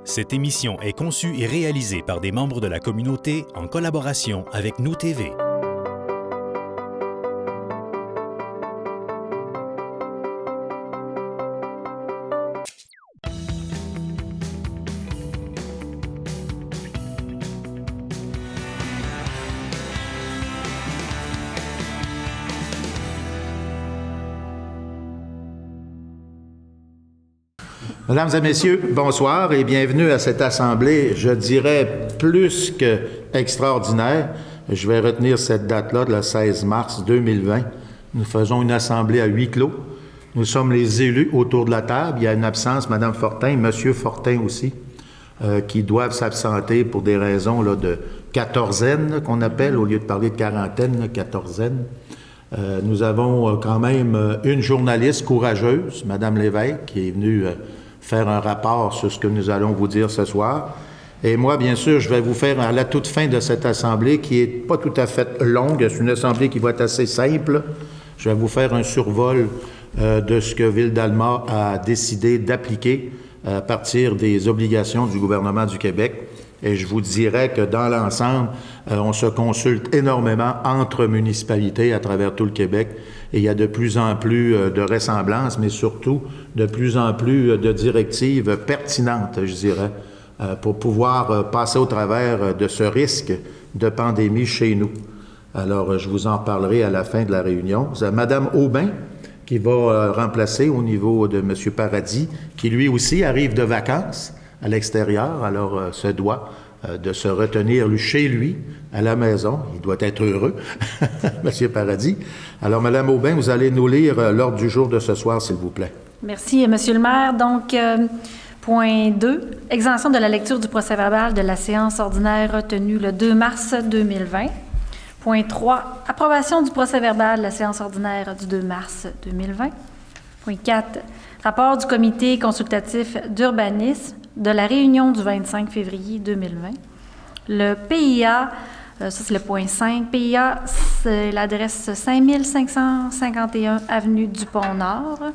Cette émission est conçue et réalisée par des membres de la communauté en collaboration avec Nous TV. Mesdames et messieurs, bonsoir et bienvenue à cette assemblée, je dirais, plus qu'extraordinaire. Je vais retenir cette date-là, le 16 mars 2020. Nous faisons une assemblée à huis clos. Nous sommes les élus autour de la table. Il y a une absence, Mme Fortin, M. Fortin aussi, qui doivent s'absenter pour des raisons là, de quatorzaine, qu'on appelle, au lieu de parler de quarantaine, quatorzaine. Nous avons quand même une journaliste courageuse, Mme Lévesque, qui est venue faire un rapport sur ce que nous allons vous dire ce soir. Et moi, bien sûr, je vais vous faire à la toute fin de cette assemblée, qui n'est pas tout à fait longue, c'est une assemblée qui va être assez simple. Je vais vous faire un survol de ce que Ville-d'Alma a décidé d'appliquer à partir des obligations du gouvernement du Québec. Et je vous dirais que dans l'ensemble, on se consulte énormément entre municipalités à travers tout le Québec et il y a de plus en plus de ressemblances, mais surtout de plus en plus de directives pertinentes, je dirais, pour pouvoir passer au travers de ce risque de pandémie chez nous. Alors, je vous en parlerai à la fin de la réunion. C'est Mme Aubin qui va remplacer au niveau de M. Paradis, qui lui aussi arrive de vacances à l'extérieur, alors se doit de se retenir chez lui, à la maison. Il doit être heureux, M. Paradis. Alors, Mme Aubin, vous allez nous lire l'ordre du jour de ce soir, s'il vous plaît. Merci, M. le maire. Donc, point 2, exemption de la lecture du procès-verbal de la séance ordinaire tenue le 2 mars 2020. Point 3, approbation du procès-verbal de la séance ordinaire du 2 mars 2020. Point 4, rapport du comité consultatif d'urbanisme de la réunion du 25 février 2020. Le PIA, ça c'est le point 5, PIA, c'est l'adresse 5551 avenue du Pont-Nord.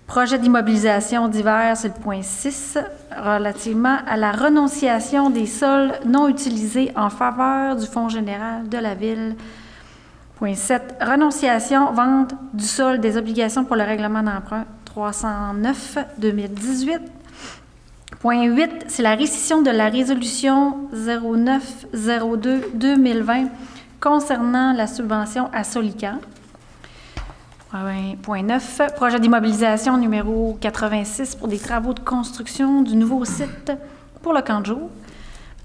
Projet d'immobilisation divers, c'est le point 6, relativement à la renonciation des sols non utilisés en faveur du Fonds général de la Ville. Point 7, renonciation, vente du sol des obligations pour le règlement d'emprunt 309-2018. Point 8, c'est la récision de la résolution 0902-2020 concernant la subvention à Solican. Point 9, projet d'immobilisation numéro 86 pour des travaux de construction du nouveau site pour le camp de jour.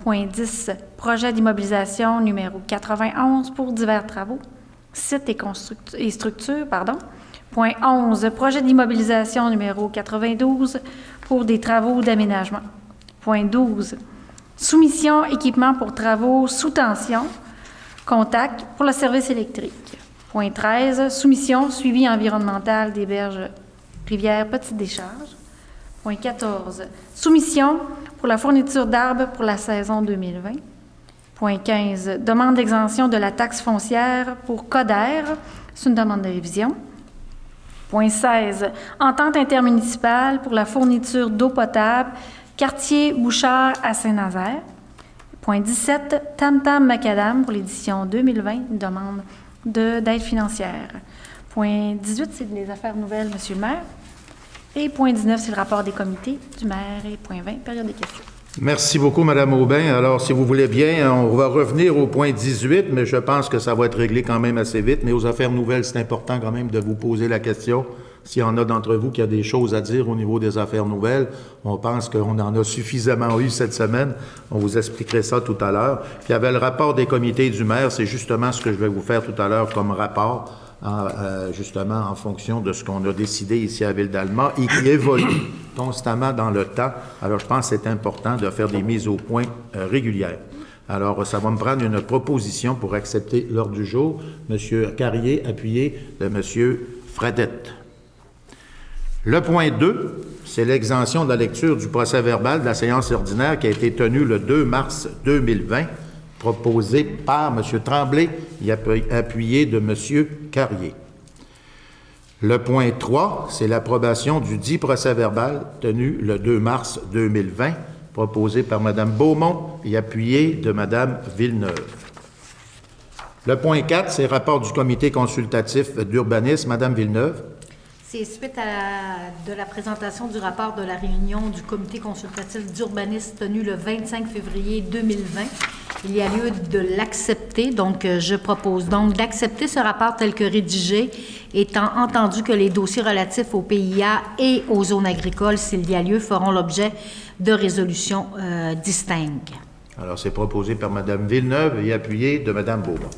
Point 10, projet d'immobilisation numéro 91 pour divers travaux, sites et structures. Point 11, projet d'immobilisation numéro 92 pour des travaux d'aménagement. Point 12, soumission équipement pour travaux sous tension, contact pour le service électrique. Point 13, soumission suivi environnemental des berges rivière Petite Décharge. Point 14, soumission pour la fourniture d'arbres pour la saison 2020. Point 15, demande d'exemption de la taxe foncière pour Coder, c'est une demande de révision. Point 16, entente intermunicipale pour la fourniture d'eau potable, quartier Bouchard à Saint-Nazaire. Point 17, Tam-Tam Macadam pour l'édition 2020, une demande d'aide financière. Point 18, c'est les affaires nouvelles, M. le maire. Et point 19, c'est le rapport des comités du maire. Et point 20, période des questions. Merci beaucoup, Mme Aubin. Alors, si vous voulez bien, on va revenir au point 18, mais je pense que ça va être réglé quand même assez vite. Mais aux affaires nouvelles, c'est important quand même de vous poser la question. S'il y en a d'entre vous qui a des choses à dire au niveau des affaires nouvelles, on pense qu'on en a suffisamment eu cette semaine. On vous expliquerait ça tout à l'heure. Puis il y avait le rapport des comités du maire. C'est justement ce que je vais vous faire tout à l'heure comme rapport, justement en fonction de ce qu'on a décidé ici à Ville-d'Alma et qui évolue constamment dans le temps. Alors, je pense que c'est important de faire des mises au point régulières. Alors, ça va me prendre une proposition pour accepter l'ordre du jour. M. Carrier, appuyé de M. Fradette. Le point 2, c'est l'exemption de la lecture du procès-verbal de la séance ordinaire qui a été tenue le 2 mars 2020, proposé par M. Tremblay et appuyé de M. Carrier. Le point 3, c'est l'approbation du dit procès-verbal tenu le 2 mars 2020, proposé par Mme Beaumont et appuyé de Mme Villeneuve. Le point 4, c'est rapport du comité consultatif d'urbanisme. Mme Villeneuve. C'est suite de la présentation du rapport de la réunion du comité consultatif d'urbanisme tenue le 25 février 2020. Il y a lieu de l'accepter, donc je propose donc d'accepter ce rapport tel que rédigé, étant entendu que les dossiers relatifs au PIA et aux zones agricoles, s'il y a lieu, feront l'objet de résolutions distinctes. Alors, c'est proposé par Mme Villeneuve et appuyé de Mme Beaumont.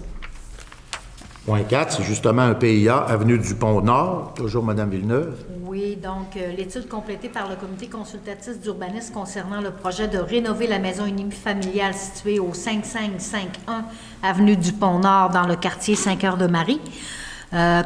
Point 4, c'est justement un PIA, avenue du Pont-Nord, toujours Mme Villeneuve. Oui, donc l'étude complétée par le comité consultatif d'urbanisme concernant le projet de rénover la maison unifamiliale située au 5551 avenue du Pont-Nord dans le quartier Saint-Cœur-de-Marie.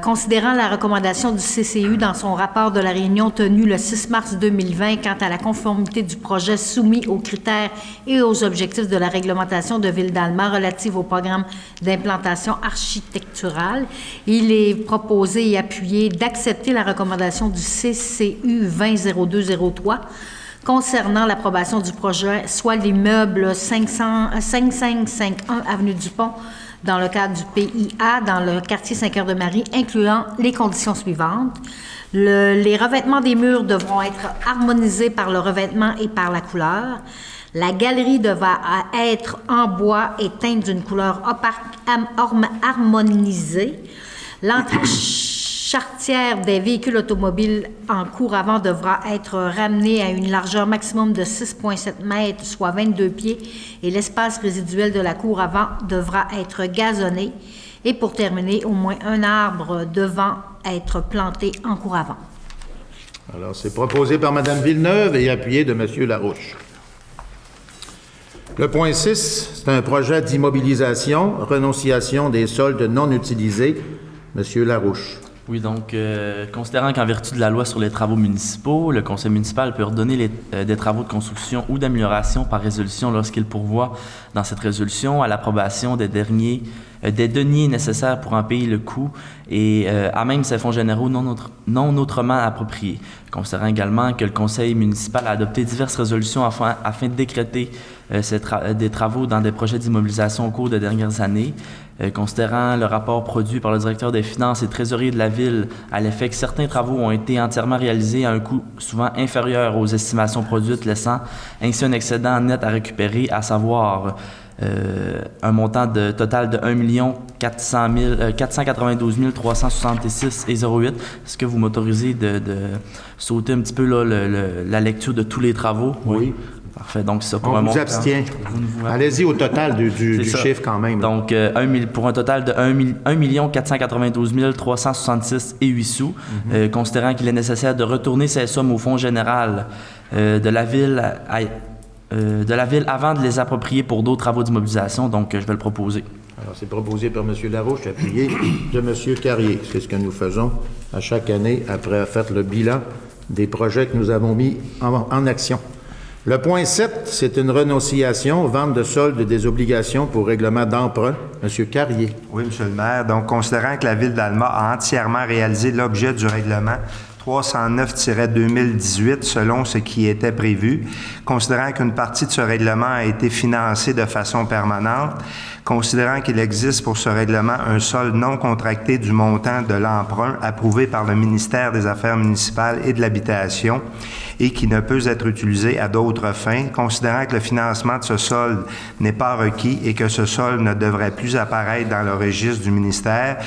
Considérant la recommandation du CCU dans son rapport de la réunion tenue le 6 mars 2020 quant à la conformité du projet soumis aux critères et aux objectifs de la réglementation de Ville d'Alma relative au programme d'implantation architecturale, il est proposé et appuyé d'accepter la recommandation du CCU 200203 concernant l'approbation du projet, soit l'immeuble 5551 avenue du Pont, dans le cadre du PIA, dans le quartier Saint-Cœur-de-Marie, incluant les conditions suivantes. Les revêtements des murs devront être harmonisés par le revêtement et par la couleur. La galerie devra être en bois et teinte d'une couleur harmonisée. L'entrée charretière des véhicules automobiles en cour avant devra être ramenée à une largeur maximum de 6,7 mètres, soit 22 pieds, et l'espace résiduel de la cour avant devra être gazonné. Et pour terminer, au moins un arbre devant être planté en cour avant. Alors, c'est proposé par Mme Villeneuve et appuyé de M. Larouche. Le point 6, c'est un projet d'immobilisation, renonciation des soldes non utilisés. M. Larouche. Oui, donc, considérant qu'en vertu de la loi sur les travaux municipaux, le conseil municipal peut ordonner des travaux de construction ou d'amélioration par résolution lorsqu'il pourvoit dans cette résolution à l'approbation des deniers nécessaires pour en payer le coût et à même ces fonds généraux non autrement appropriés. Considérant également que le conseil municipal a adopté diverses résolutions afin de décréter des travaux dans des projets d'immobilisation au cours des dernières années, considérant le rapport produit par le directeur des finances et trésorier de la Ville à l'effet que certains travaux ont été entièrement réalisés à un coût souvent inférieur aux estimations produites, laissant ainsi un excédent net à récupérer, à savoir un montant total de 1 492 366 et 08. Est-ce que vous m'autorisez de sauter un petit peu là, la lecture de tous les travaux? Oui. Parfait. Donc, ça pour on un vous montant. Abstient. Allez-y au total du chiffre quand même. Donc, pour un total de 1 492 366 et 8 sous, considérant qu'il est nécessaire de retourner ces sommes au fonds général de la Ville avant de les approprier pour d'autres travaux d'immobilisation. Donc, je vais le proposer. Alors, c'est proposé par M. Larouche, appuyé de M. Carrier. C'est ce que nous faisons à chaque année après avoir fait le bilan des projets que nous avons mis en action. Le point 7, c'est une renonciation, vente de solde des obligations pour règlement d'emprunt. M. Carrier. Oui, M. le maire. Donc, considérant que la Ville d'Alma a entièrement réalisé l'objet du règlement 309-2018 selon ce qui était prévu, considérant qu'une partie de ce règlement a été financée de façon permanente, considérant qu'il existe pour ce règlement un solde non contracté du montant de l'emprunt approuvé par le ministère des Affaires municipales et de l'Habitation et qui ne peut être utilisé à d'autres fins, considérant que le financement de ce solde n'est pas requis et que ce solde ne devrait plus apparaître dans le registre du ministère,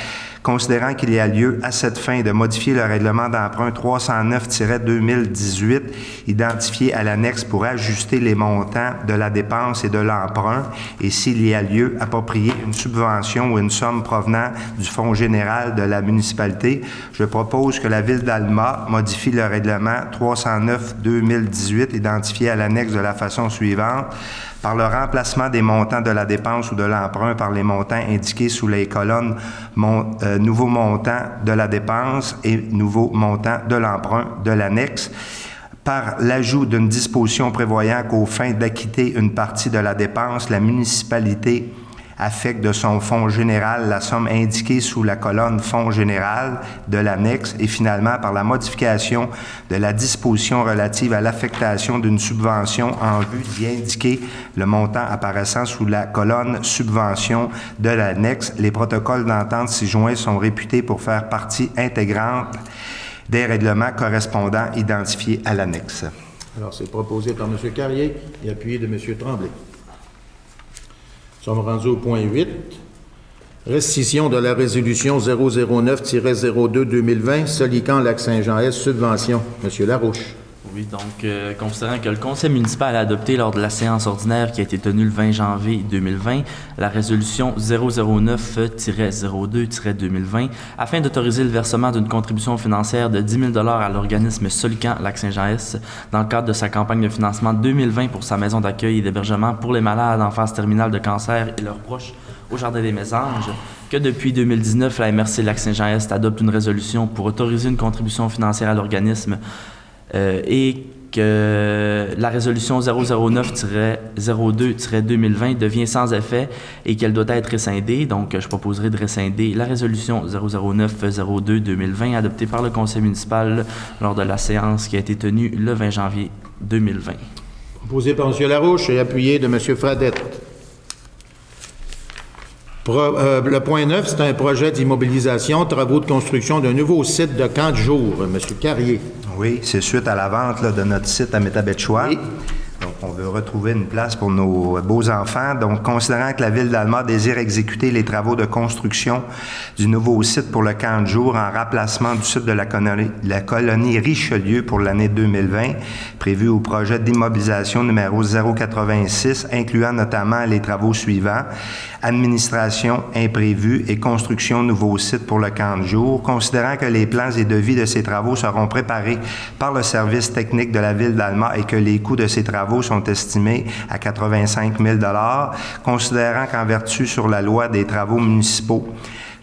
considérant qu'il y a lieu à cette fin de modifier le règlement d'emprunt 309-2018 identifié à l'annexe pour ajuster les montants de la dépense et de l'emprunt et s'il y a lieu, approprier une subvention ou une somme provenant du fonds général de la municipalité. Je propose que la Ville d'Alma modifie le règlement 309-2018 identifié à l'annexe de la façon suivante. Par le remplacement des montants de la dépense ou de l'emprunt par les montants indiqués sous les colonnes nouveau montant de la dépense et nouveau montant de l'emprunt de l'annexe, par l'ajout d'une disposition prévoyant qu'aux fins d'acquitter une partie de la dépense, la municipalité affecte de son fonds général la somme indiquée sous la colonne fonds général de l'annexe et finalement par la modification de la disposition relative à l'affectation d'une subvention en vue d'y indiquer le montant apparaissant sous la colonne subvention de l'annexe. Les protocoles d'entente ci-joints sont réputés pour faire partie intégrante des règlements correspondants identifiés à l'annexe. Alors, c'est proposé par M. Carrier et appuyé de M. Tremblay. Nous sommes rendus au point 8. Restitution de la résolution 009-02-2020, Solican-Lac-Saint-Jean-Est, subvention. M. Larouche. Oui, donc, considérant que le conseil municipal a adopté lors de la séance ordinaire qui a été tenue le 20 janvier 2020 la résolution 009-02-2020 afin d'autoriser le versement d'une contribution financière de 10 000 à l'organisme Solican-Lac-Saint-Jean-Est dans le cadre de sa campagne de financement 2020 pour sa maison d'accueil et d'hébergement pour les malades en phase terminale de cancer et leurs proches au Jardin des Mésanges, que depuis 2019, la MRC Lac-Saint-Jean-Est adopte une résolution pour autoriser une contribution financière à l'organisme et que la résolution 009-02-2020 devient sans effet et qu'elle doit être rescindée. Donc, je proposerai de rescinder la résolution 009-02-2020 adoptée par le conseil municipal lors de la séance qui a été tenue le 20 janvier 2020. Proposé par M. Larouche et appuyé de M. Fradette. Le point 9, c'est un projet d'immobilisation, travaux de construction d'un nouveau site de camp de jour. M. Carrier. Oui, c'est suite à la vente là, de notre site à Métabetchois. Oui. Donc, on veut retrouver une place pour nos beaux enfants. Donc, considérant que la Ville d'Alma désire exécuter les travaux de construction du nouveau site pour le camp de jour en remplacement du site de la colonie Richelieu pour l'année 2020, prévu au projet d'immobilisation numéro 086, incluant notamment les travaux suivants: administration imprévue et construction nouveau site pour le camp de jour. Considérant que les plans et devis de ces travaux seront préparés par le service technique de la Ville d'Alma et que les coûts de ces travaux sont estimés à 85 000 $, considérant qu'en vertu sur la loi des travaux municipaux,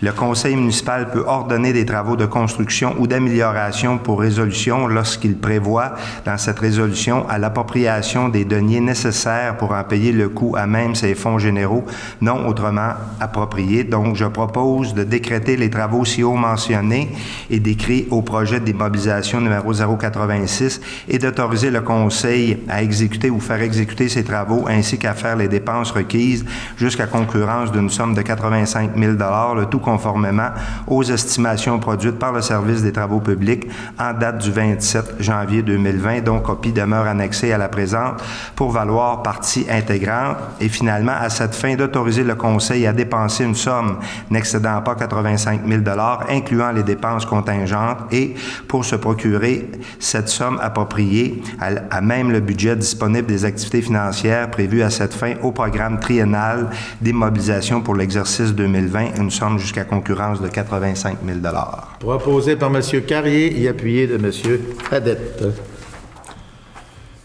le conseil municipal peut ordonner des travaux de construction ou d'amélioration pour résolution lorsqu'il prévoit dans cette résolution à l'appropriation des deniers nécessaires pour en payer le coût à même ses fonds généraux non autrement appropriés. Donc, je propose de décréter les travaux ci haut mentionnés et d'écrire au projet d'immobilisation numéro 086 et d'autoriser le conseil à exécuter ou faire exécuter ces travaux ainsi qu'à faire les dépenses requises jusqu'à concurrence d'une somme de 85 000 $, le tout conformément aux estimations produites par le service des travaux publics en date du 27 janvier 2020, dont copie demeure annexée à la présente pour valoir partie intégrante. Et finalement, à cette fin, d'autoriser le conseil à dépenser une somme n'excédant pas 85 000 $, incluant les dépenses contingentes, et pour se procurer cette somme appropriée à même le budget disponible des activités financières prévues à cette fin au programme triennal d'immobilisation pour l'exercice 2020, une somme jusqu'à concurrence de 85 000 $. Proposé par M. Carrier et appuyé de M. Fradette.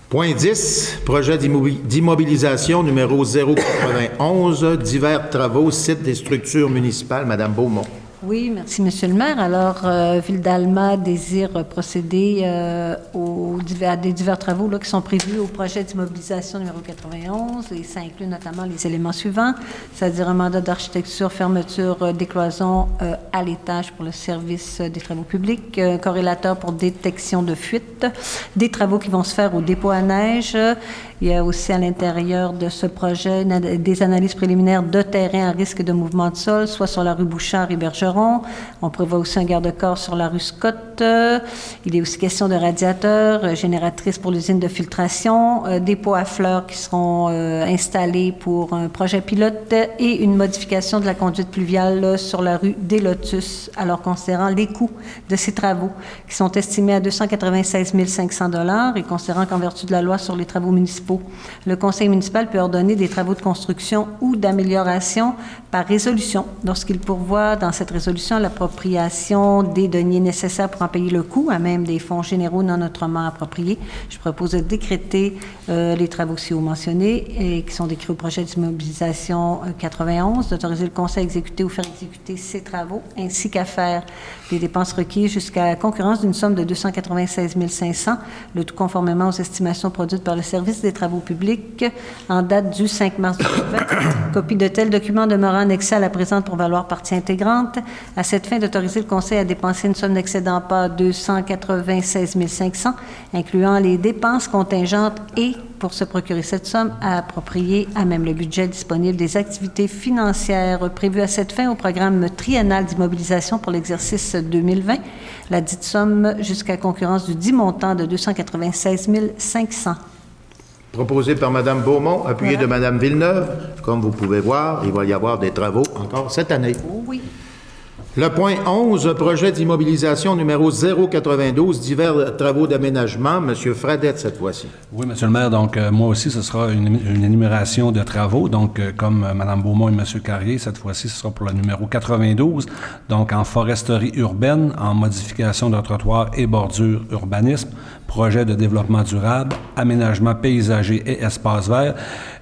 Point 10, projet d'immobilisation numéro 091, divers travaux, sites des structures municipales. Mme Beaumont. Oui, merci, Monsieur le maire. Alors, Ville d'Alma désire procéder à des divers travaux là, qui sont prévus au projet d'immobilisation numéro 91, et ça inclut notamment les éléments suivants, c'est-à-dire un mandat d'architecture, fermeture des cloisons à l'étage pour le service des travaux publics, un corrélateur pour détection de fuite, des travaux qui vont se faire au dépôt à neige. Il y a aussi à l'intérieur de ce projet des analyses préliminaires de terrain à risque de mouvement de sol, soit sur la rue Bouchard et Bergeron. On prévoit aussi un garde-corps sur la rue Scott. Il est aussi question de radiateurs, génératrices pour l'usine de filtration, des pots à fleurs qui seront installés pour un projet pilote et une modification de la conduite pluviale sur la rue des Lotus. Alors, considérant les coûts de ces travaux qui sont estimés à 296 500 $ et considérant qu'en vertu de la loi sur les travaux municipaux, le conseil municipal peut ordonner des travaux de construction ou d'amélioration par résolution lorsqu'il pourvoit dans cette résolution à l'appropriation des deniers nécessaires pour en payer le coût, à même des fonds généraux non autrement appropriés. Je propose de décréter les travaux ci-haut mentionnés et qui sont décrits au projet d'immobilisation 91, d'autoriser le Conseil à exécuter ou faire exécuter ces travaux, ainsi qu'à faire les dépenses requises jusqu'à la concurrence d'une somme de 296 500, le tout conformément aux estimations produites par le Service des travaux publics en date du 5 mars 2020. Copie de tels documents demeurant annexés à la présente pour valoir partie intégrante. À cette fin, d'autoriser le Conseil à dépenser une somme n'excédant pas 296 500, incluant les dépenses contingentes et, pour se procurer cette somme, à approprier à même le budget disponible des activités financières prévues à cette fin au programme triennal d'immobilisation pour l'exercice 2020. La dite somme jusqu'à concurrence du dit montant de 296 500. Proposé par Mme Beaumont, appuyé de Mme Villeneuve. Comme vous pouvez voir, il va y avoir des travaux encore cette année. Oui. Le point 11, projet d'immobilisation numéro 092, divers travaux d'aménagement. M. Fradette, cette fois-ci. Oui, M. le maire. Donc, moi aussi, ce sera une énumération de travaux. Donc, comme Mme Beaumont et M. Carrier, cette fois-ci, ce sera pour le numéro 92. Donc, en foresterie urbaine, en modification de trottoirs et bordures, urbanisme, projet de développement durable, aménagement paysager et espace vert.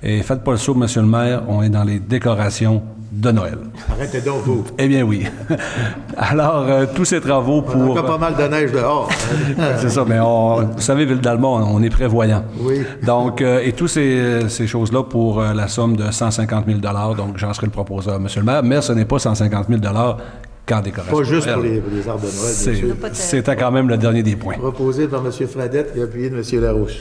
Et faites pas le saut, M. le maire, on est dans les décorations de Noël. Arrêtez donc, vous. Eh bien, oui. Alors, tous ces travaux pour... On a encore pas mal de neige dehors. C'est ça, mais vous savez, Ville-d'Alma, on est prévoyant. Oui. Donc, et toutes ces choses-là pour la somme de 150 000 $. Donc, j'en serai le proposeur, M. le maire, mais ce n'est pas 150 000 $ qu'en décoration. Pas juste pour les arbres de Noël, bien sûr. C'était quand même le dernier des points. Proposé par M. Fradette et appuyé de M. Larouche.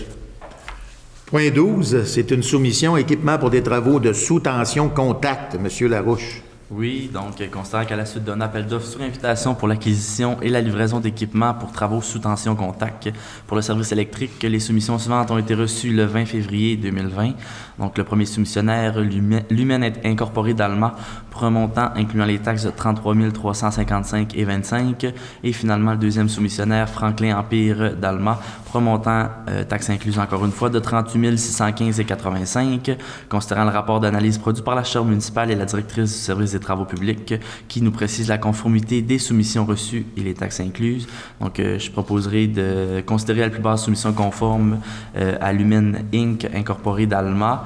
Point 12, c'est une soumission équipement pour des travaux de sous-tension contact. M. Larouche. Oui, donc, considérant qu'à la suite d'un appel d'offres sur invitation pour l'acquisition et la livraison d'équipements pour travaux sous tension contact pour le service électrique, les soumissions suivantes ont été reçues le 20 février 2020. Donc, le premier soumissionnaire, Lumen Incorporé d'Alma, pour un montant incluant les taxes de 33 355 et 25. Et finalement, le deuxième soumissionnaire, Franklin Empire d'Alma, pour un montant, taxes incluses encore une fois, de 38 615 et 85. Considérant le rapport d'analyse produit par la Chambre municipale et la directrice du service des travaux publics qui nous précise la conformité des soumissions reçues et les taxes incluses. Donc, je proposerai de considérer la plus basse soumission conforme à Lumen Inc. Incorporé d'Alma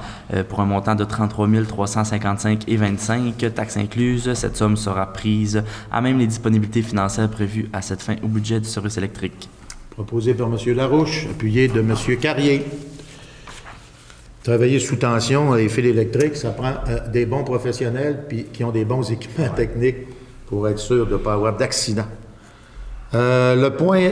pour un montant de 33 355 et 25, taxes incluses. Cette somme sera prise à même les disponibilités financières prévues à cette fin au budget du service électrique. Proposé par M. Larouche, appuyé de M. Carrier. Travailler sous tension et fil électrique, ça prend des bons professionnels puis qui ont des bons équipements techniques pour être sûr de ne pas avoir d'accident. Le point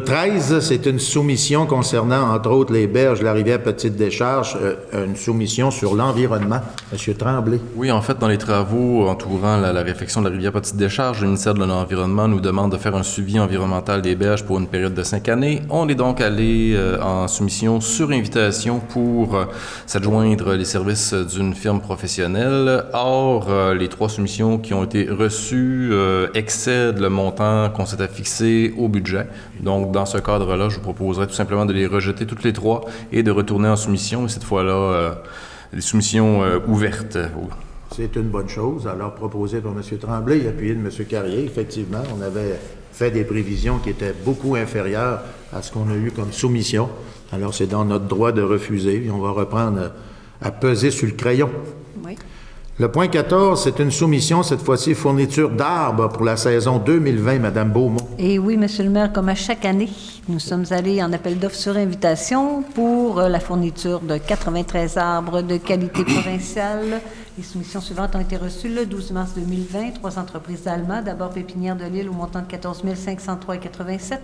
13, c'est une soumission concernant, entre autres, les berges, la rivière Petite-Décharge, une soumission sur l'environnement. M. Tremblay. Oui, en fait, dans les travaux entourant la réfection de la rivière Petite-Décharge, le ministère de l'Environnement nous demande de faire un suivi environnemental des berges pour une période de 5 années. On est donc allé en soumission sur invitation pour s'adjoindre les services d'une firme professionnelle. Or, les 3 soumissions qui ont été reçues excèdent le montant qu'on s'était fixé au budget. Donc, dans ce cadre-là, je vous proposerais tout simplement de les rejeter toutes les 3 et de retourner en soumission, et cette fois-là, les soumissions ouvertes. C'est une bonne chose. Alors, proposé par M. Tremblay et appuyé de M. Carrier, effectivement, on avait fait des prévisions qui étaient beaucoup inférieures à ce qu'on a eu comme soumission. Alors, c'est dans notre droit de refuser, et on va reprendre à peser sur le crayon. Oui. Le point 14, c'est une soumission, cette fois-ci, fourniture d'arbres pour la saison 2020, Mme Beaumont. Et oui, M. le maire, comme à chaque année, nous sommes allés en appel d'offres sur invitation pour la fourniture de 93 arbres de qualité provinciale. Les soumissions suivantes ont été reçues le 12 mars 2020. 3 entreprises d'Alma. D'abord Pépinière de l'Île au montant de 14 503,87.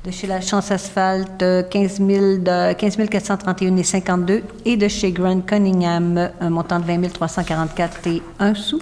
De chez La Chance Asphalte, 15 431 et 52. Et de chez Grant Cunningham, un montant de 20 344 et 1 sou.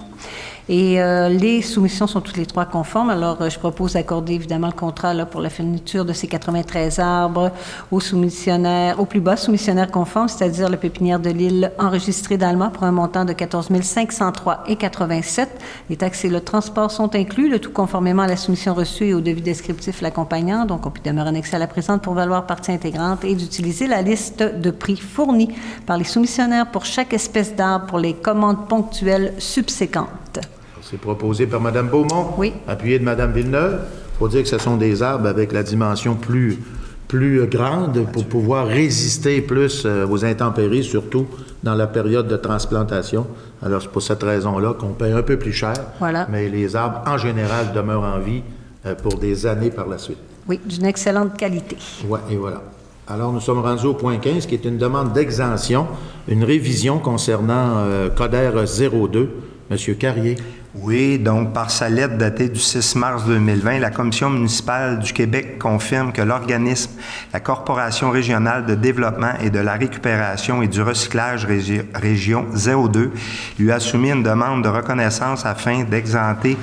Et les soumissions sont toutes les 3 conformes. Alors, je propose d'accorder évidemment le contrat là, pour la fourniture de ces 93 arbres aux soumissionnaires, au plus bas soumissionnaire conforme, c'est-à-dire le Pépinière de l'Île enregistré d'Alma pour un montant de 14 503 et 87. Les taxes et le transport sont inclus, le tout conformément à la soumission reçue et au devis descriptif l'accompagnant. Donc, on peut demeurer annexé à la présente pour valoir partie intégrante et d'utiliser la liste de prix fournis par les soumissionnaires pour chaque espèce d'arbre pour les commandes ponctuelles subséquentes. C'est proposé par Mme Beaumont. Oui. Appuyé de Mme Villeneuve. Il faut dire que ce sont des arbres avec la dimension plus grande pour pouvoir résister plus aux intempéries, surtout dans la période de transplantation. Alors, c'est pour cette raison-là qu'on paye un peu plus cher. Voilà. Mais les arbres, en général, demeurent en vie pour des années par la suite. Oui, d'une excellente qualité. Oui, et voilà. Alors, nous sommes rendus au point 15, qui est une demande d'exemption, une révision concernant Coder 02. Monsieur Carrier. Oui, donc par sa lettre datée du 6 mars 2020, la Commission municipale du Québec confirme que l'organisme, la Corporation régionale de développement et de la récupération et du recyclage Région 02, lui a soumis une demande de reconnaissance afin d'exempter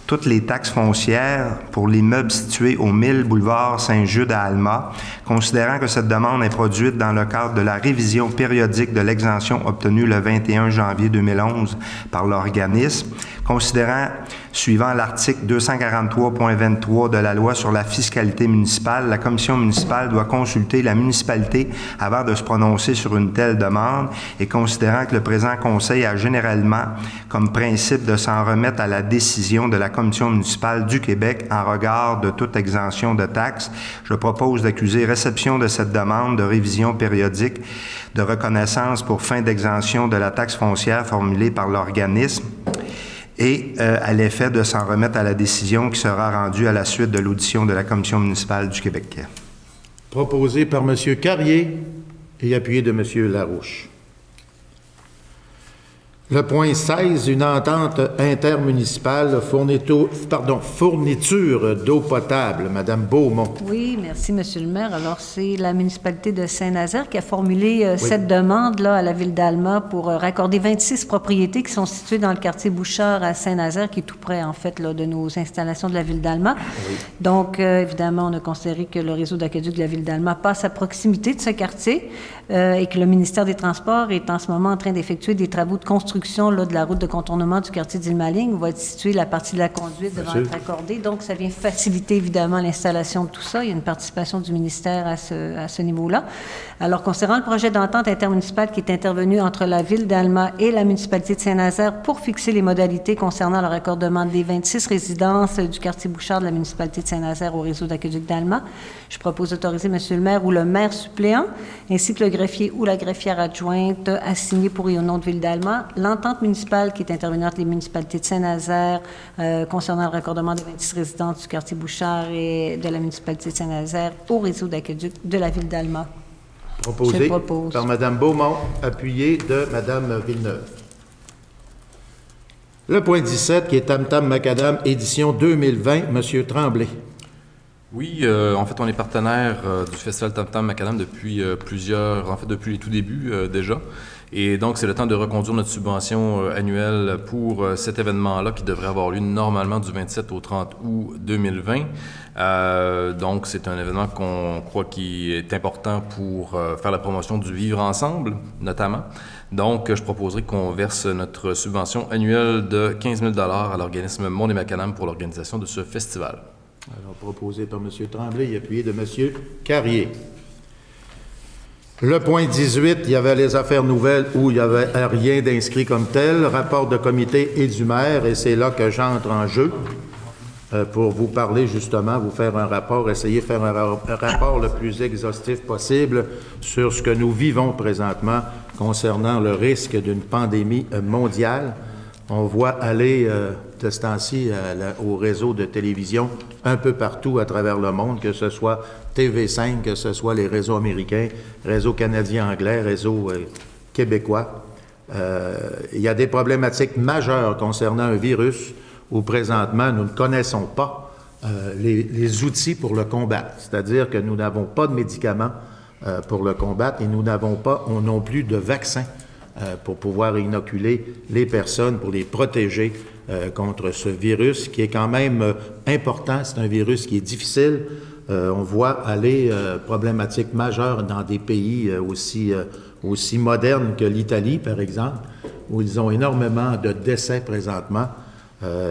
toutes les taxes foncières pour l'immeuble situé au 1000 boulevard Saint-Jude à Alma, considérant que cette demande est produite dans le cadre de la révision périodique de l'exemption obtenue le 21 janvier 2011 par l'organisme, considérant, suivant l'article 243.23 de la loi sur la fiscalité municipale, la commission municipale doit consulter la municipalité avant de se prononcer sur une telle demande et considérant que le présent conseil a généralement comme principe de s'en remettre à la décision de la commission municipale du Québec en regard de toute exemption de taxes, je propose d'accuser réception de cette demande de révision périodique de reconnaissance pour fin d'exemption de la taxe foncière formulée par l'organisme et à l'effet de s'en remettre à la décision qui sera rendue à la suite de l'audition de la Commission municipale du Québec. Proposé par M. Carrier et appuyé de M. Larouche. Le point 16, une entente intermunicipale fourniture d'eau potable. Madame Beaumont. Oui, merci, Monsieur le maire. Alors, c'est la municipalité de Saint-Nazaire qui a formulé cette demande-là à la ville d'Alma pour raccorder 26 propriétés qui sont situées dans le quartier Bouchard à Saint-Nazaire, qui est tout près, en fait, là, de nos installations de la ville d'Alma. Oui. Donc, évidemment, on a considéré que le réseau d'aqueduc de la ville d'Alma passe à proximité de ce quartier et que le ministère des Transports est en ce moment en train d'effectuer des travaux de construction là, de la route de contournement du quartier d'Île-Maligne, où va être située la partie de la conduite devant être accordée. Donc, ça vient faciliter évidemment l'installation de tout ça. Il y a une participation du ministère à ce niveau-là. Alors, concernant le projet d'entente intermunicipale qui est intervenu entre la ville d'Alma et la municipalité de Saint-Nazaire pour fixer les modalités concernant le raccordement des 26 résidences du quartier Bouchard de la municipalité de Saint-Nazaire au réseau d'aqueduc d'Alma, je propose d'autoriser M. le maire ou le maire suppléant, ainsi que le greffier ou la greffière adjointe à signer pour et au nom de ville d'Alma l'entente municipale qui est intervenue entre les municipalités de Saint-Nazaire concernant le raccordement des 26 résidences du quartier Bouchard et de la municipalité de Saint-Nazaire au réseau d'aqueduc de la ville d'Alma. Proposé par Mme Beaumont, appuyé de Mme Villeneuve. Le point 17, qui est Tam-Tam Macadam, édition 2020, M. Tremblay. Oui, en fait, on est partenaire du Festival Tam-Tam Macadam depuis depuis les tout débuts déjà. Et donc, c'est le temps de reconduire notre subvention annuelle pour cet événement-là qui devrait avoir lieu normalement du 27 au 30 août 2020. Donc, c'est un événement qu'on croit qui est important pour faire la promotion du vivre ensemble, notamment. Donc, je proposerai qu'on verse notre subvention annuelle de 15 000 $ à l'organisme Monde et Macadam pour l'organisation de ce festival. Alors, proposé par M. Tremblay et appuyé de M. Carrier. Le point 18, il y avait les affaires nouvelles où il n'y avait rien d'inscrit comme tel, rapport de comité et du maire, et c'est là que j'entre en jeu pour vous parler justement, vous faire un rapport, essayer de faire un rapport le plus exhaustif possible sur ce que nous vivons présentement concernant le risque d'une pandémie mondiale. On voit aller de ce temps-ci au réseau de télévision un peu partout à travers le monde, que ce soit TV5, que ce soit les réseaux américains, réseaux canadiens-anglais, réseaux québécois. Il y a des problématiques majeures concernant un virus où présentement nous ne connaissons pas les outils pour le combattre. C'est-à-dire que nous n'avons pas de médicaments pour le combattre et nous n'avons pas non plus de vaccins pour pouvoir inoculer les personnes, pour les protéger contre ce virus qui est quand même important. C'est un virus qui est difficile. On voit aller problématiques majeures dans des pays aussi modernes que l'Italie, par exemple, où ils ont énormément de décès présentement.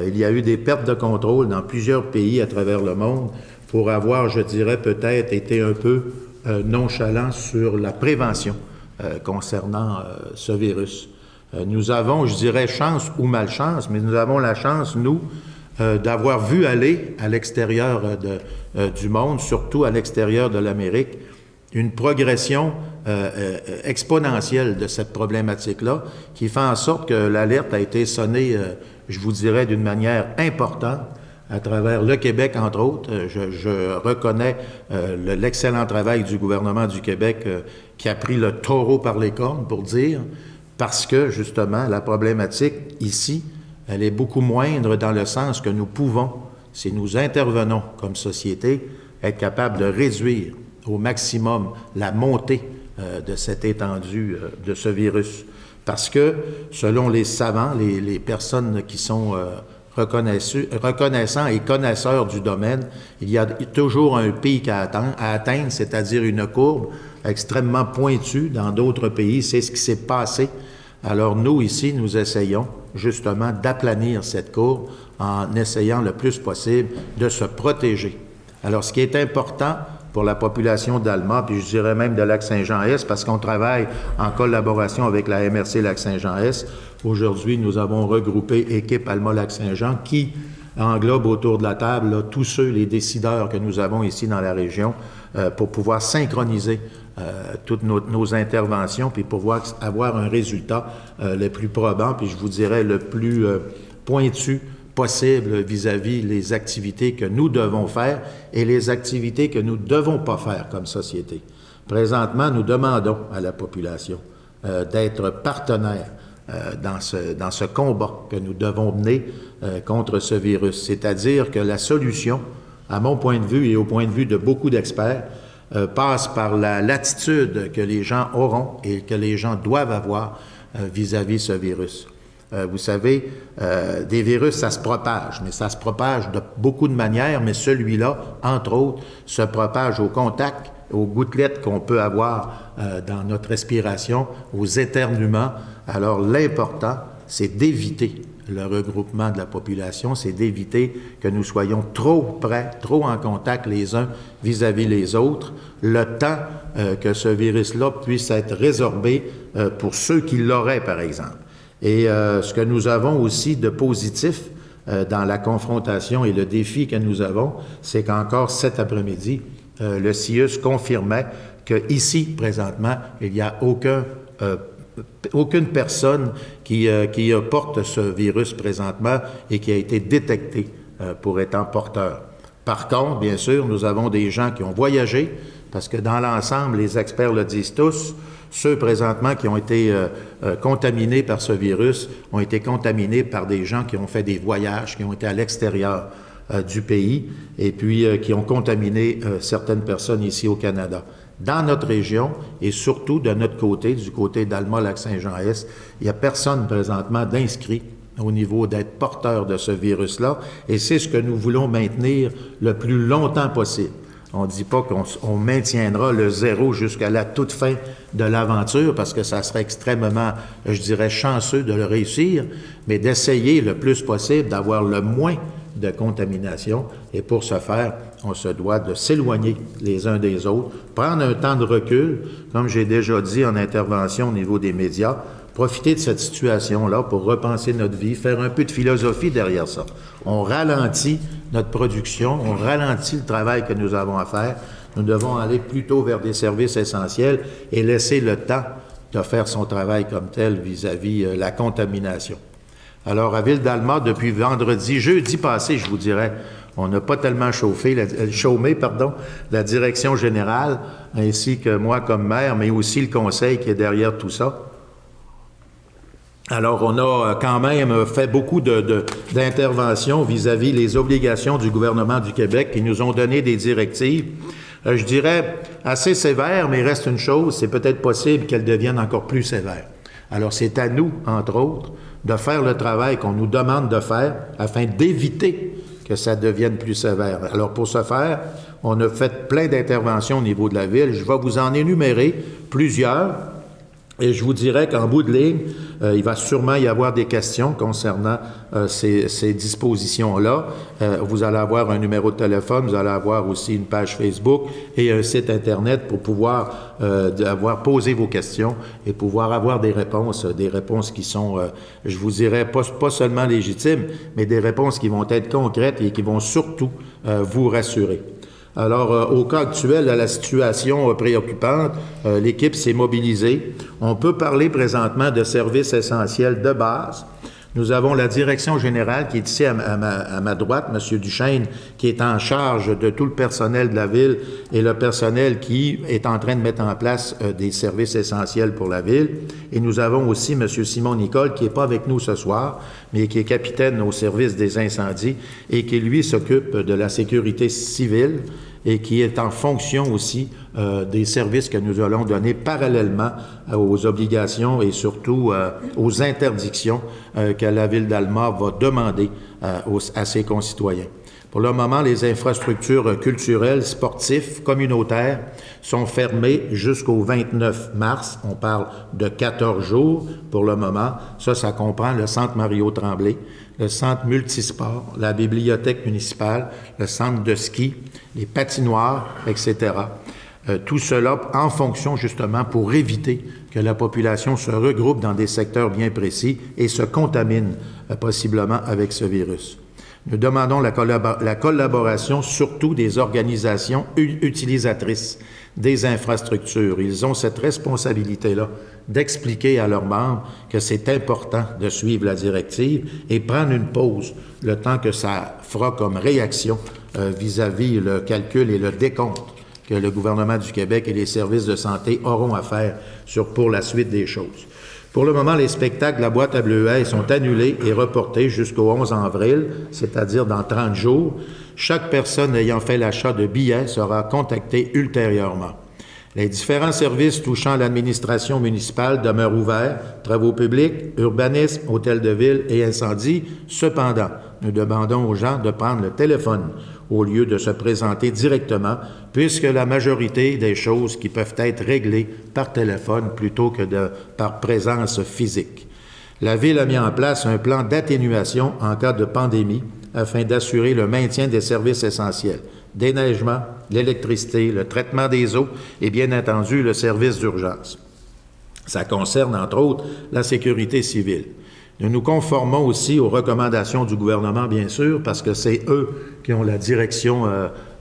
Il y a eu des pertes de contrôle dans plusieurs pays à travers le monde pour avoir, je dirais, peut-être été un peu nonchalant sur la prévention concernant ce virus. Nous avons, je dirais, chance ou malchance, mais nous avons la chance, nous, d'avoir vu aller à l'extérieur du monde, surtout à l'extérieur de l'Amérique, une progression exponentielle de cette problématique-là, qui fait en sorte que l'alerte a été sonnée, je vous dirais, d'une manière importante à travers le Québec, entre autres. Je reconnais l'excellent travail du gouvernement du Québec qui a pris le taureau par les cornes, pour dire, parce que, justement, la problématique ici, elle est beaucoup moindre dans le sens que nous pouvons, si nous intervenons comme société, être capables de réduire au maximum la montée de cette étendue de ce virus. Parce que, selon les savants, les personnes qui sont reconnaissants et connaisseurs du domaine, il y a toujours un pic à atteindre, c'est-à-dire une courbe extrêmement pointue dans d'autres pays. C'est ce qui s'est passé. Alors nous, ici, nous essayons justement d'aplanir cette courbe en essayant le plus possible de se protéger. Alors, ce qui est important pour la population d'Alma, puis je dirais même de Lac-Saint-Jean-Est, parce qu'on travaille en collaboration avec la MRC Lac-Saint-Jean-Est. Aujourd'hui, nous avons regroupé équipe Alma-Lac-Saint-Jean qui englobe autour de la table là, tous ceux, les décideurs que nous avons ici dans la région, pour pouvoir synchroniser toutes nos interventions, puis pouvoir avoir un résultat le plus probant, puis je vous dirais le plus pointu possible vis-à-vis les activités que nous devons faire et les activités que nous ne devons pas faire comme société. Présentement, nous demandons à la population d'être partenaire dans ce combat que nous devons mener contre ce virus. C'est-à-dire que la solution, à mon point de vue et au point de vue de beaucoup d'experts, passe par l'attitude que les gens auront et que les gens doivent avoir vis-à-vis ce virus. Vous savez, des virus, ça se propage, mais ça se propage de beaucoup de manières, mais celui-là, entre autres, se propage au contact, aux gouttelettes qu'on peut avoir dans notre respiration, aux éternuements. Alors, l'important, c'est d'éviter le regroupement de la population, c'est d'éviter que nous soyons trop près, trop en contact les uns vis-à-vis les autres, le temps que ce virus-là puisse être résorbé pour ceux qui l'auraient, par exemple. Et ce que nous avons aussi de positif dans la confrontation et le défi que nous avons, c'est qu'encore cet après-midi, le CIUS confirmait qu'ici, présentement, il n'y a aucune personne qui porte ce virus présentement et qui a été détectée pour étant porteur. Par contre, bien sûr, nous avons des gens qui ont voyagé, parce que dans l'ensemble, les experts le disent tous, ceux présentement qui ont été contaminés par ce virus ont été contaminés par des gens qui ont fait des voyages, qui ont été à l'extérieur du pays et puis qui ont contaminé certaines personnes ici au Canada. Dans notre région et surtout de notre côté, du côté d'Alma-Lac-Saint-Jean-Est, il n'y a personne présentement d'inscrit au niveau d'être porteur de ce virus-là et c'est ce que nous voulons maintenir le plus longtemps possible. On ne dit pas qu'on maintiendra le zéro jusqu'à la toute fin de l'aventure parce que ça serait extrêmement, je dirais, chanceux de le réussir, mais d'essayer le plus possible d'avoir le moins de contamination. Et pour ce faire, on se doit de s'éloigner les uns des autres, prendre un temps de recul, comme j'ai déjà dit en intervention au niveau des médias, profiter de cette situation-là pour repenser notre vie, faire un peu de philosophie derrière ça. On ralentit notre production, on ralentit le travail que nous avons à faire. Nous devons aller plutôt vers des services essentiels et laisser le temps de faire son travail comme tel vis-à-vis la contamination. Alors, à Ville-d'Alma, depuis jeudi passé, je vous dirais, on n'a pas tellement chômé la direction générale, ainsi que moi comme maire, mais aussi le conseil qui est derrière tout ça. Alors, on a quand même fait beaucoup d'interventions vis-à-vis les obligations du gouvernement du Québec qui nous ont donné des directives, je dirais, assez sévères, mais il reste une chose, c'est peut-être possible qu'elles deviennent encore plus sévères. Alors, c'est à nous, entre autres, de faire le travail qu'on nous demande de faire afin d'éviter que ça devienne plus sévère. Alors, pour ce faire, on a fait plein d'interventions au niveau de la Ville. Je vais vous en énumérer plusieurs. Et je vous dirais qu'en bout de ligne, il va sûrement y avoir des questions concernant ces dispositions-là. Vous allez avoir un numéro de téléphone, vous allez avoir aussi une page Facebook et un site Internet pour pouvoir poser vos questions et pouvoir avoir des réponses qui sont, je vous dirais, pas seulement légitimes, mais des réponses qui vont être concrètes et qui vont surtout vous rassurer. Alors, au cas actuel, de la situation préoccupante, l'équipe s'est mobilisée. On peut parler présentement de services essentiels de base. Nous avons la direction générale qui est ici à ma droite, M. Duchesne, qui est en charge de tout le personnel de la ville et le personnel qui est en train de mettre en place des services essentiels pour la ville. Et nous avons aussi M. Simon Nicole, qui n'est pas avec nous ce soir, mais qui est capitaine au service des incendies et qui, lui, s'occupe de la sécurité civile et qui est en fonction aussi des services que nous allons donner parallèlement aux obligations et surtout aux interdictions que la Ville d'Alma va demander à ses concitoyens. Pour le moment, les infrastructures culturelles, sportives, communautaires sont fermées jusqu'au 29 mars. On parle de 14 jours pour le moment. Ça comprend le Centre Mario-Tremblay, le Centre multisport, la bibliothèque municipale, le centre de ski, les patinoires, etc. Tout cela en fonction justement pour éviter que la population se regroupe dans des secteurs bien précis et se contamine possiblement avec ce virus. Nous demandons la collaboration surtout des organisations utilisatrices des infrastructures. Ils ont cette responsabilité-là d'expliquer à leurs membres que c'est important de suivre la directive et prendre une pause le temps que ça fera comme réaction vis-à-vis le calcul et le décompte que le gouvernement du Québec et les services de santé auront à faire pour la suite des choses. Pour le moment, les spectacles de la boîte à bleuets sont annulés et reportés jusqu'au 11 avril, c'est-à-dire dans 30 jours. Chaque personne ayant fait l'achat de billets sera contactée ultérieurement. Les différents services touchant l'administration municipale demeurent ouverts, travaux publics, urbanisme, hôtel de ville et incendie. Cependant, nous demandons aux gens de prendre le téléphone au lieu de se présenter directement, puisque la majorité des choses qui peuvent être réglées par téléphone plutôt que par présence physique. La Ville a mis en place un plan d'atténuation en cas de pandémie afin d'assurer le maintien des services essentiels, déneigement, l'électricité, le traitement des eaux et bien entendu le service d'urgence. Ça concerne entre autres la sécurité civile. Nous nous conformons aussi aux recommandations du gouvernement, bien sûr, parce que c'est eux qui ont la direction,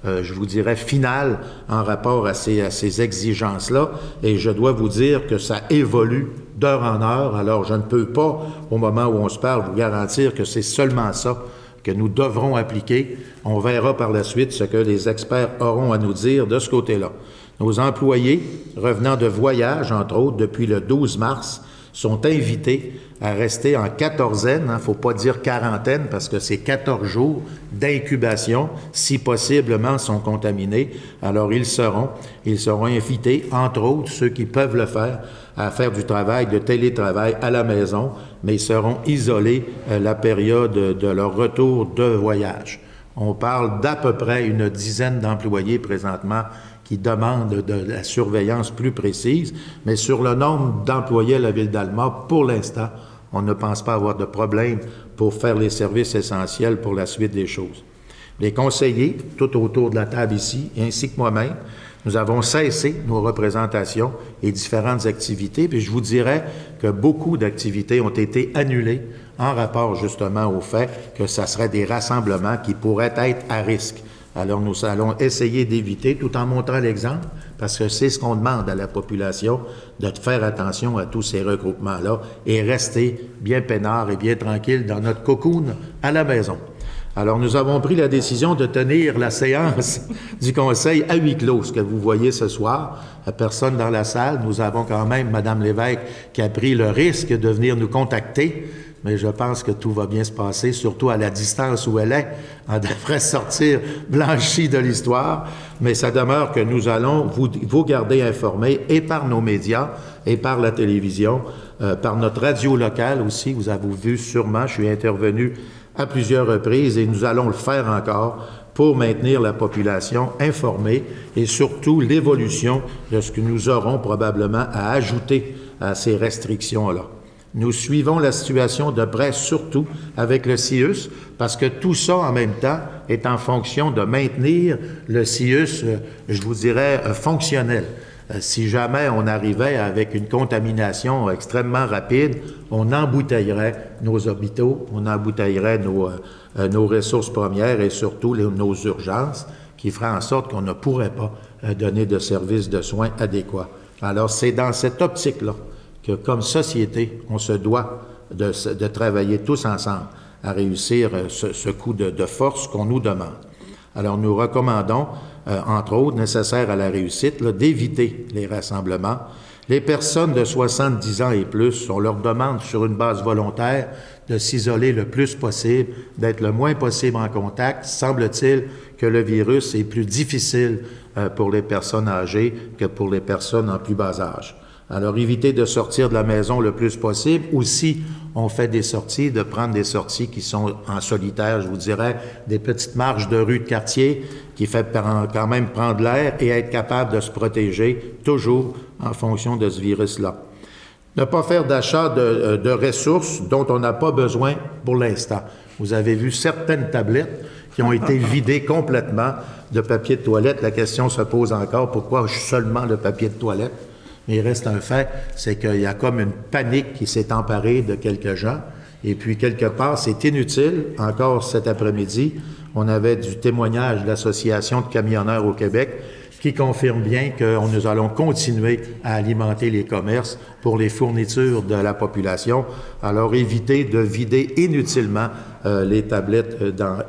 je vous dirais, finale en rapport à ces exigences-là. Et je dois vous dire que ça évolue d'heure en heure. Alors, je ne peux pas, au moment où on se parle, vous garantir que c'est seulement ça que nous devrons appliquer. On verra par la suite ce que les experts auront à nous dire de ce côté-là. Nos employés, revenant de voyage, entre autres, depuis le 12 mars, sont invités à rester en quatorzaine, il ne faut pas dire quarantaine, parce que c'est 14 jours d'incubation, si possiblement sont contaminés. Alors ils seront invités, entre autres, ceux qui peuvent le faire, à faire du travail, de télétravail à la maison, mais ils seront isolés la période de leur retour de voyage. On parle d'à peu près une dizaine d'employés présentement qui demandent de la surveillance plus précise, mais sur le nombre d'employés à la Ville d'Alma, pour l'instant, on ne pense pas avoir de problème pour faire les services essentiels pour la suite des choses. Les conseillers, tout autour de la table ici, ainsi que moi-même, nous avons cessé nos représentations et différentes activités, puis je vous dirais que beaucoup d'activités ont été annulées en rapport justement au fait que ça serait des rassemblements qui pourraient être à risque. Alors, nous allons essayer d'éviter, tout en montrant l'exemple, parce que c'est ce qu'on demande à la population, de faire attention à tous ces regroupements-là et rester bien peinard et bien tranquille dans notre cocoon à la maison. Alors, nous avons pris la décision de tenir la séance du Conseil à huis clos, ce que vous voyez ce soir. Personne dans la salle. Nous avons quand même Mme Lévesque qui a pris le risque de venir nous contacter. Mais je pense que tout va bien se passer, surtout à la distance où elle est. Elle devrait sortir blanchie de l'histoire, mais ça demeure que nous allons vous garder informés, et par nos médias, et par la télévision, par notre radio locale aussi. Vous avez vu sûrement, je suis intervenu à plusieurs reprises, et nous allons le faire encore pour maintenir la population informée, et surtout l'évolution de ce que nous aurons probablement à ajouter à ces restrictions-là. Nous suivons la situation de près, surtout avec le CIUS, parce que tout ça, en même temps, est en fonction de maintenir le CIUS, je vous dirais, fonctionnel. Si jamais on arrivait avec une contamination extrêmement rapide, on embouteillerait nos hôpitaux, on embouteillerait nos ressources premières et surtout nos urgences, qui ferait en sorte qu'on ne pourrait pas donner de services de soins adéquats. Alors, c'est dans cette optique-là que, comme société, on se doit de travailler tous ensemble à réussir ce coup de force qu'on nous demande. Alors, nous recommandons, entre autres, nécessaires à la réussite, d'éviter les rassemblements. Les personnes de 70 ans et plus, on leur demande sur une base volontaire de s'isoler le plus possible, d'être le moins possible en contact. Semble-t-il que le virus est plus difficile pour les personnes âgées que pour les personnes en plus bas âge. Alors, évitez de sortir de la maison le plus possible. Ou si on fait des sorties, de prendre des sorties qui sont en solitaire, je vous dirais, des petites marches de rue de quartier qui fait quand même prendre l'air et être capable de se protéger, toujours en fonction de ce virus-là. Ne pas faire d'achat de ressources dont on n'a pas besoin pour l'instant. Vous avez vu certaines tablettes qui ont été vidées complètement de papier de toilette. La question se pose encore, pourquoi seulement le papier de toilette? Mais il reste un fait, c'est qu'il y a comme une panique qui s'est emparée de quelques gens. Et puis, quelque part, c'est inutile. Encore cet après-midi, on avait du témoignage de l'Association de camionneurs au Québec qui confirme bien que nous allons continuer à alimenter les commerces pour les fournitures de la population. Alors, évitez de vider inutilement les tablettes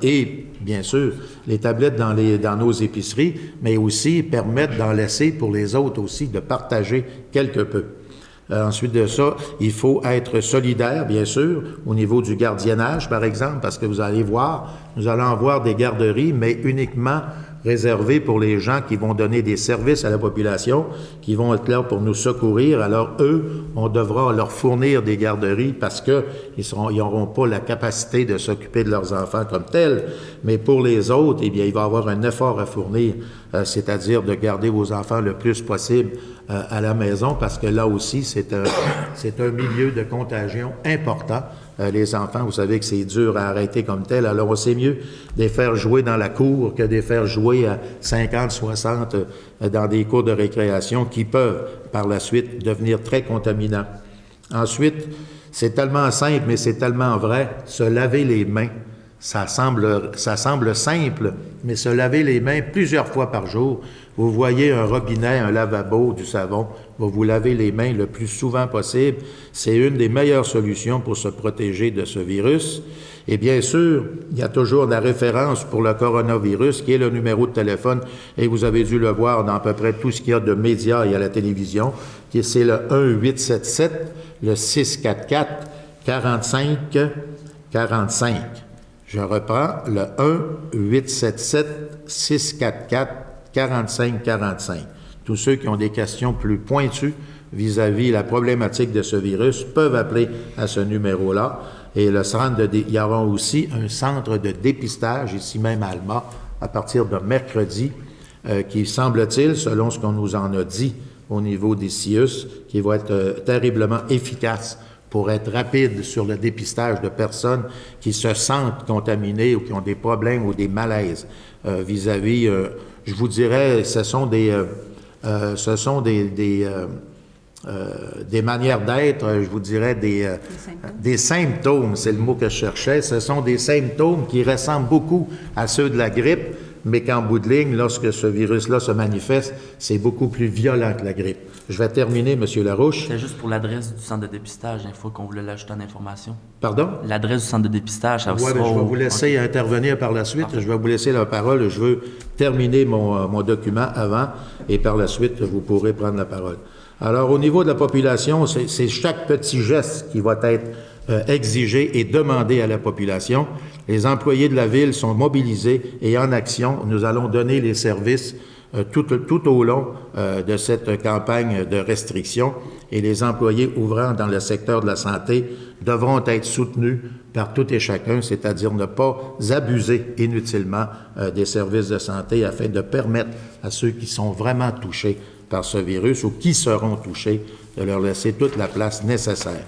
et, bien sûr, les tablettes dans nos épiceries, mais aussi permettre d'en laisser pour les autres aussi, de partager quelque peu. Ensuite de ça, il faut être solidaire, bien sûr, au niveau du gardiennage, par exemple, parce que vous allez voir, nous allons avoir des garderies, mais uniquement réservées pour les gens qui vont donner des services à la population, qui vont être là pour nous secourir. Alors, eux, on devra leur fournir des garderies parce qu'ils n'auront pas la capacité de s'occuper de leurs enfants comme tels. Mais pour les autres, eh bien, il va y avoir un effort à fournir, c'est-à-dire de garder vos enfants le plus possible à la maison, parce que là aussi, c'est un milieu de contagion important. Les enfants, vous savez que c'est dur à arrêter comme tel, alors c'est mieux de les faire jouer dans la cour que de les faire jouer à 50, 60 dans des cours de récréation qui peuvent, par la suite, devenir très contaminants. Ensuite, c'est tellement simple, mais c'est tellement vrai, se laver les mains. Ça semble simple, mais se laver les mains plusieurs fois par jour. Vous voyez un robinet, un lavabo, du savon, vous lavez les mains le plus souvent possible. C'est une des meilleures solutions pour se protéger de ce virus. Et bien sûr, il y a toujours la référence pour le coronavirus, qui est le numéro de téléphone, et vous avez dû le voir dans à peu près tout ce qu'il y a de médias et à la télévision, c'est le 1-877, le 644-45-45. Je reprends, le 1-877-644-4545. Tous ceux qui ont des questions plus pointues vis-à-vis la problématique de ce virus peuvent appeler à ce numéro-là. Et il y aura aussi un centre de dépistage, ici même à Alma, à partir de mercredi, qui semble-t-il, selon ce qu'on nous en a dit au niveau des CIUS, qui va être terriblement efficace pour être rapide sur le dépistage de personnes qui se sentent contaminées ou qui ont des problèmes ou des malaises vis-à-vis, je vous dirais, ce sont des manières d'être, je vous dirais des symptômes, c'est le mot que je cherchais. Ce sont des symptômes qui ressemblent beaucoup à ceux de la grippe, mais qu'en bout de ligne, lorsque ce virus-là se manifeste, c'est beaucoup plus violent que la grippe. Je vais terminer, M. Larouche. C'est juste pour l'adresse du centre de dépistage, il faut qu'on voulait l'ajouter en information. Pardon? L'adresse du centre de dépistage, ça aussi. Oui, je vais vous laisser intervenir par la suite. Je vais vous laisser la parole. Je veux terminer mon document avant et par la suite, vous pourrez prendre la parole. Alors, au niveau de la population, c'est chaque petit geste qui va être exigé et demandé à la population. Les employés de la Ville sont mobilisés et en action. Nous allons donner les services tout au long de cette campagne de restriction, et les employés ouvrant dans le secteur de la santé devront être soutenus par tout et chacun, c'est-à-dire ne pas abuser inutilement des services de santé afin de permettre à ceux qui sont vraiment touchés par ce virus ou qui seront touchés de leur laisser toute la place nécessaire.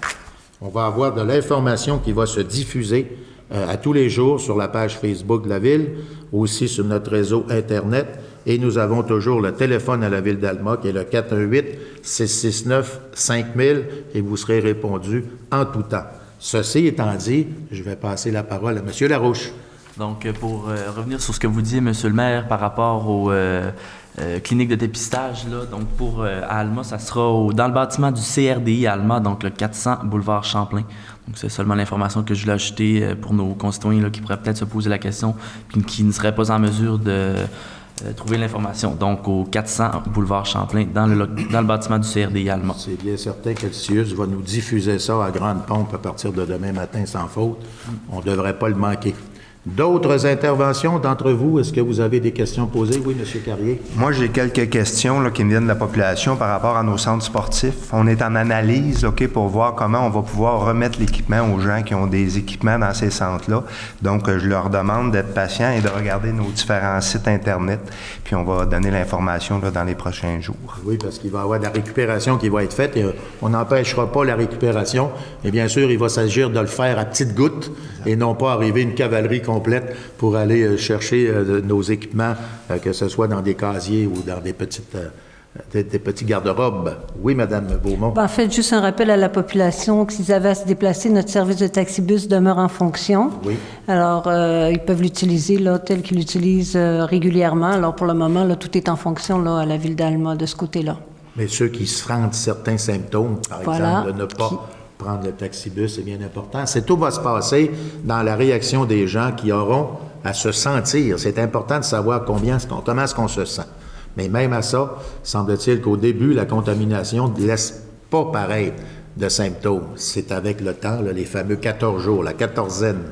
On va avoir de l'information qui va se diffuser à tous les jours sur la page Facebook de la Ville, aussi sur notre réseau Internet, et nous avons toujours le téléphone à la Ville d'Alma qui est le 418-669-5000 et vous serez répondu en tout temps. Ceci étant dit, je vais passer la parole à M. Larouche. Donc, pour revenir sur ce que vous disiez, M. le maire, par rapport aux cliniques de dépistage, là, donc pour à Alma, ça sera dans le bâtiment du CRDI à Alma, donc le 400 boulevard Champlain. Donc, c'est seulement l'information que je voulais ajouter pour nos concitoyens là, qui pourraient peut-être se poser la question puis qui ne seraient pas en mesure de trouver l'information. Donc, au 400 boulevard Champlain, dans le bâtiment du CRDI Alma. C'est bien certain que le CIUS va nous diffuser ça à grande pompe à partir de demain matin sans faute. On ne devrait pas le manquer. D'autres interventions d'entre vous? Est-ce que vous avez des questions posées? Oui, M. Carrier. Moi, j'ai quelques questions là, qui me viennent de la population par rapport à nos centres sportifs. On est en analyse pour voir comment on va pouvoir remettre l'équipement aux gens qui ont des équipements dans ces centres-là. Donc, je leur demande d'être patients et de regarder nos différents sites Internet. Puis, on va donner l'information là, dans les prochains jours. Oui, parce qu'il va y avoir de la récupération qui va être faite. Et, on n'empêchera pas la récupération. Mais bien sûr, il va s'agir de le faire à petites gouttes et non pas arriver une cavalerie complète pour aller chercher nos équipements, que ce soit dans des casiers ou dans des petits garde-robes. Oui, Mme Beaumont. En fait, juste un rappel à la population que s'ils avaient à se déplacer, notre service de taxibus demeure en fonction. Oui. Alors, ils peuvent l'utiliser là, tel qu'ils l'utilisent régulièrement. Alors, pour le moment, là, tout est en fonction là, à la Ville d'Alma de ce côté-là. Mais ceux qui se rendent certains symptômes, par exemple, de ne pas prendre le taxibus, c'est bien important. Tout va se passer dans la réaction des gens qui auront à se sentir. C'est important de savoir comment est-ce qu'on se sent. Mais même à ça, semble-t-il qu'au début, la contamination ne laisse pas paraître de symptômes. C'est avec le temps, là, les fameux 14 jours, la quatorzaine.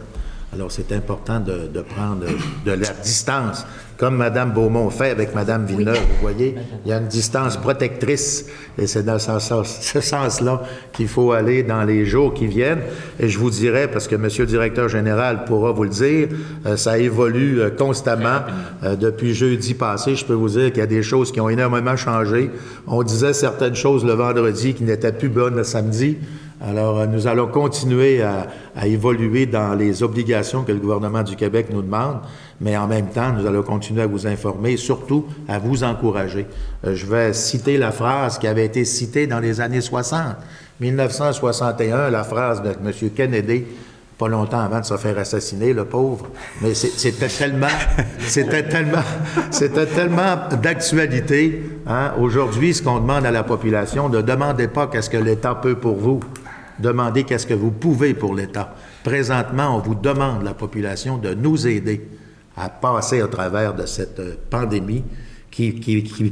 Alors, c'est important de prendre de la distance, comme Mme Beaumont fait avec Mme Villeneuve. Oui. Vous voyez, il y a une distance protectrice et c'est dans ce sens-là qu'il faut aller dans les jours qui viennent. Et je vous dirais, parce que M. le directeur général pourra vous le dire, ça évolue constamment. Depuis jeudi passé, je peux vous dire qu'il y a des choses qui ont énormément changé. On disait certaines choses le vendredi qui n'étaient plus bonnes le samedi. Alors, nous allons continuer à évoluer dans les obligations que le gouvernement du Québec nous demande, mais en même temps, nous allons continuer à vous informer et surtout à vous encourager. Je vais citer la phrase qui avait été citée dans les années 60. 1961, la phrase de M. Kennedy, pas longtemps avant de se faire assassiner, le pauvre, mais c'était tellement d'actualité. Hein? Aujourd'hui, ce qu'on demande à la population, ne demandez pas qu'est-ce que l'État peut pour vous. Demandez qu'est-ce que vous pouvez pour l'État. Présentement, on vous demande, la population, de nous aider à passer au travers de cette pandémie qui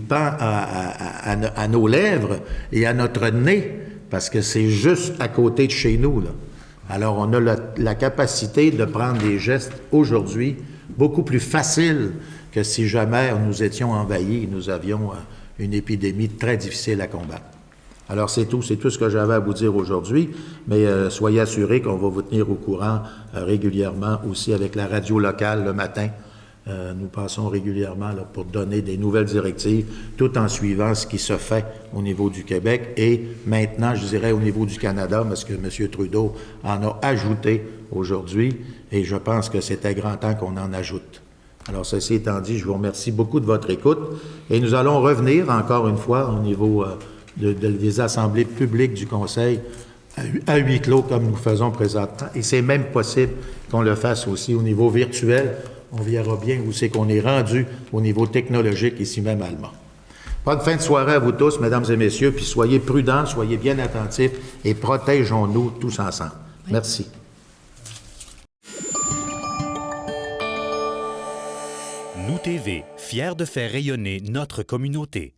pend à nos lèvres et à notre nez, parce que c'est juste à côté de chez nous, là. Alors, on a la capacité de prendre des gestes aujourd'hui beaucoup plus faciles que si jamais nous étions envahis et nous avions une épidémie très difficile à combattre. Alors, c'est tout ce que j'avais à vous dire aujourd'hui, mais soyez assurés qu'on va vous tenir au courant régulièrement aussi avec la radio locale le matin. Nous passons régulièrement là, pour donner des nouvelles directives, tout en suivant ce qui se fait au niveau du Québec et maintenant, je dirais, au niveau du Canada, parce que M. Trudeau en a ajouté aujourd'hui et je pense que c'était grand temps qu'on en ajoute. Alors, ceci étant dit, je vous remercie beaucoup de votre écoute et nous allons revenir encore une fois au niveau des assemblées publiques du Conseil à huis clos comme nous faisons présentement. Et c'est même possible qu'on le fasse aussi au niveau virtuel. On verra bien où c'est qu'on est rendu au niveau technologique ici même à Alma. Bonne fin de soirée à vous tous, mesdames et messieurs, puis soyez prudents, soyez bien attentifs et protégeons-nous tous ensemble. Oui. Merci. Nous TV, fiers de faire rayonner notre communauté.